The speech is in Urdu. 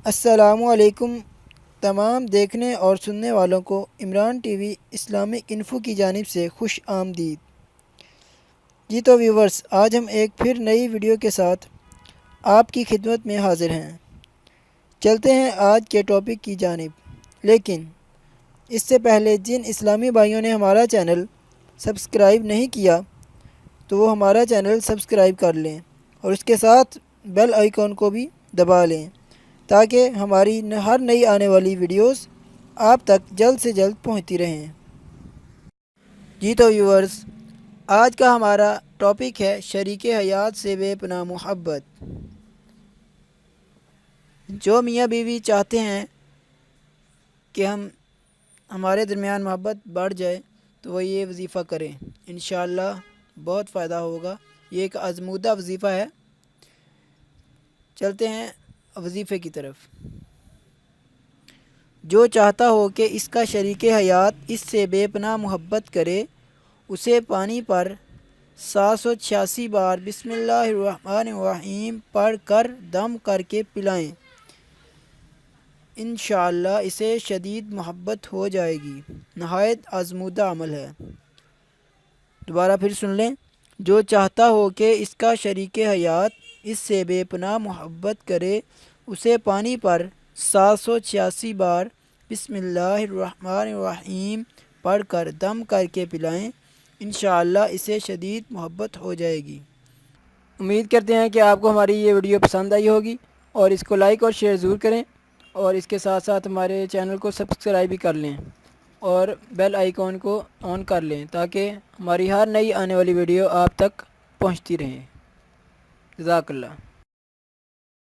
السلام علیکم تمام دیکھنے اور سننے والوں کو Imran T V Islamic info کی جانب سے خوش آمدید۔ جی تو ویورز، آج ہم ایک پھر نئی ویڈیو کے ساتھ آپ کی خدمت میں حاضر ہیں۔ چلتے ہیں آج کے ٹاپک کی جانب، لیکن اس سے پہلے جن اسلامی بھائیوں نے ہمارا چینل سبسکرائب نہیں کیا تو وہ ہمارا چینل سبسکرائب کر لیں اور اس کے ساتھ بیل آئیکن کو بھی دبا لیں تاکہ ہماری ہر نئی آنے والی ویڈیوز آپ تک جلد سے جلد پہنچتی رہیں۔ جی تو ویورز، آج کا ہمارا ٹاپک ہے شریک حیات سے بے پناہ محبت۔ جو میاں بیوی چاہتے ہیں کہ ہمارے درمیان محبت بڑھ جائے تو وہ یہ وظیفہ کریں، انشاءاللہ بہت فائدہ ہوگا۔ یہ ایک آزمودہ وظیفہ ہے۔ چلتے ہیں وظیفے کی طرف۔ جو چاہتا ہو کہ اس کا شریک حیات اس سے بے پناہ محبت کرے، اسے پانی پر 786 بار بسم اللہ الرحمن الرحیم پڑھ کر دم کر کے پلائیں، انشاءاللہ اسے شدید محبت ہو جائے گی۔ نہایت آزمودہ عمل ہے۔ دوبارہ پھر سن لیں۔ جو چاہتا ہو کہ اس کا شریک حیات اس سے بے پناہ محبت کرے، اسے پانی پر 786 بار بسم اللہ الرحمن الرحیم پڑھ کر دم کر کے پلائیں، انشاءاللہ اسے شدید محبت ہو جائے گی۔ امید کرتے ہیں کہ آپ کو ہماری یہ ویڈیو پسند آئی ہوگی اور اس کو لائک اور شیئر ضرور کریں، اور اس کے ساتھ ساتھ ہمارے چینل کو سبسکرائب بھی کر لیں اور بیل آئیکن کو آن کر لیں تاکہ ہماری ہر نئی آنے والی ویڈیو آپ تک پہنچتی رہیں۔ جزاک اللہ۔